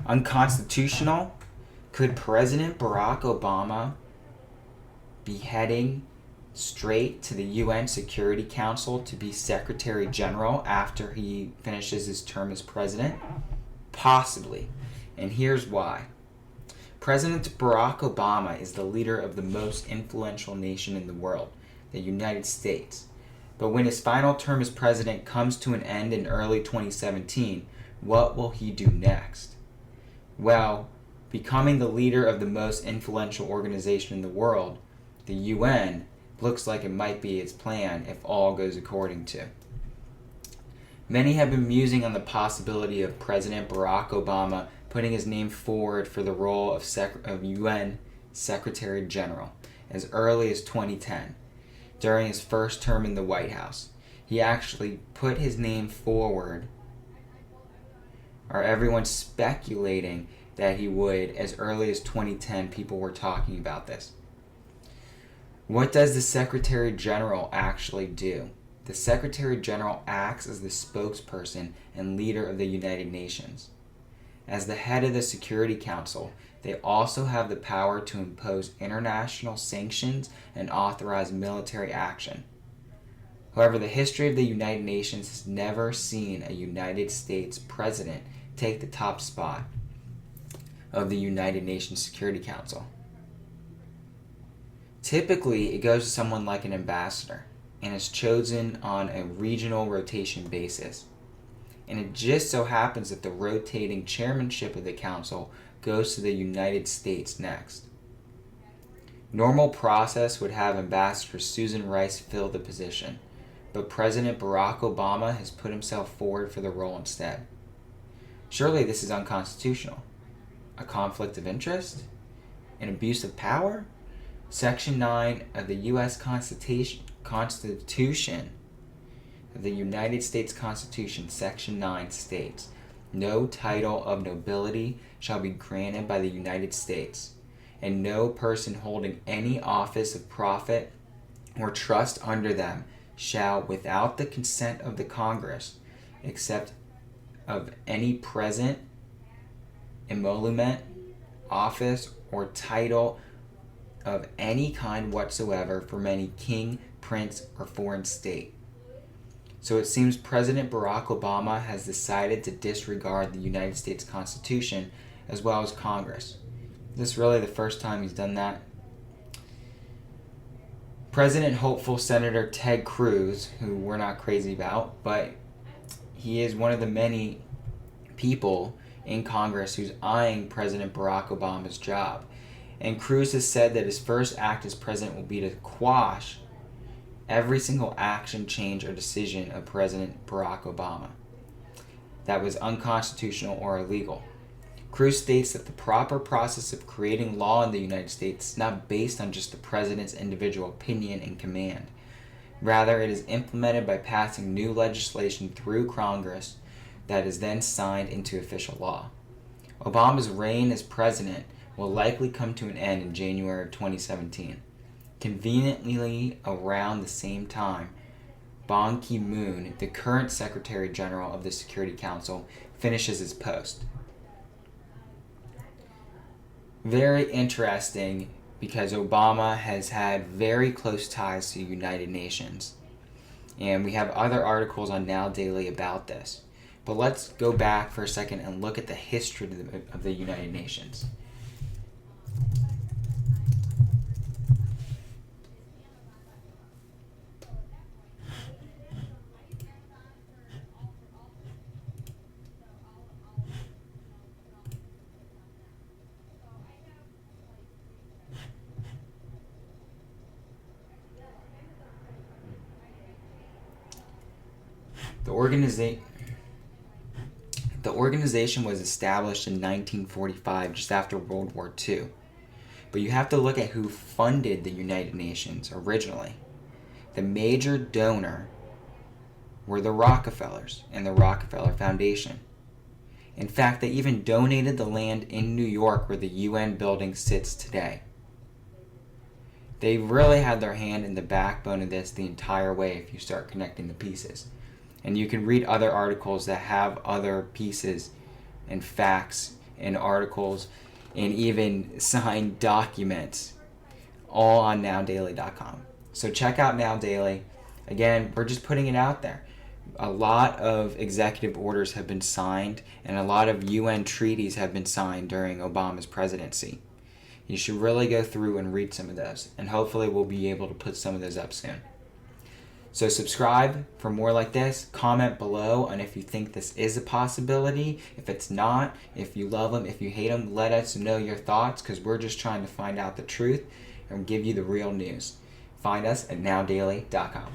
Unconstitutional? Could President Barack Obama be heading straight to the UN Security Council to be Secretary General after he finishes his term as president? Possibly. And here's why. President Barack Obama is the leader of the most influential nation in the world, the United States. But when his final term as president comes to an end in early 2017, what will he do next? Well, becoming the leader of the most influential organization in the world, the UN, looks like it might be his plan if all goes according to. Many have been musing on the possibility of President Barack Obama putting his name forward for the role of UN Secretary General as early as 2010, during his first term in the White House. He actually put his name forward, or everyone's speculating that he would as early as 2010. People were talking about this. What does the Secretary General actually do? The Secretary General acts as the spokesperson and leader of the United Nations. As the head of the Security Council, they also have the power to impose international sanctions and authorize military action. However, the history of the United Nations has never seen a United States president take the top spot of the United Nations Security Council. Typically, it goes to someone like an ambassador and is chosen on a regional rotation basis. And it just so happens that the rotating chairmanship of the council goes to the United States next. Normal process would have Ambassador Susan Rice fill the position, but President Barack Obama has put himself forward for the role instead. Surely this is unconstitutional. A conflict of interest? An abuse of power? Section 9 of the U.S. Constitution of the United States Constitution, Section 9 states, "No title of nobility shall be granted by the United States, and no person holding any office of profit or trust under them shall, without the consent of the Congress, except of any present emolument, office, or title of any kind whatsoever from any king, prince, or foreign state." So it seems President Barack Obama has decided to disregard the United States Constitution as well as Congress. Is this really the first time he's done that? President hopeful Senator Ted Cruz, who we're not crazy about, but he is one of the many people in Congress who's eyeing President Barack Obama's job. And Cruz has said that his first act as president will be to quash every single action, change, or decision of President Barack Obama that was unconstitutional or illegal. Cruz states that the proper process of creating law in the United States is not based on just the president's individual opinion and command. Rather, it is implemented by passing new legislation through Congress that is then signed into official law. Obama's reign as president will likely come to an end in January of 2017. Conveniently around the same time, Ban Ki-moon, the current Secretary General of the Security Council, finishes his post. Very interesting, because Obama has had very close ties to the United Nations. And we have other articles on Now Daily about this. But let's go back for a second and look at the history of the United Nations. The organization was established in 1945, just after World War II. But you have to look at who funded the United Nations originally. The major donor were the Rockefellers and the Rockefeller Foundation. In fact, they even donated the land in New York where the UN building sits today. They really had their hand in the backbone of this the entire way if you start connecting the pieces. And you can read other articles that have other pieces and facts and articles and even signed documents, all on nowdaily.com. So check out Now Daily. Again, we're just putting it out there. A lot of executive orders have been signed, and a lot of UN treaties have been signed during Obama's presidency. You should really go through and read some of those, and hopefully we'll be able to put some of those up soon. So subscribe for more like this. Comment below on if you think this is a possibility. If it's not, if you love them, if you hate them, let us know your thoughts, because we're just trying to find out the truth and give you the real news. Find us at nowdaily.com.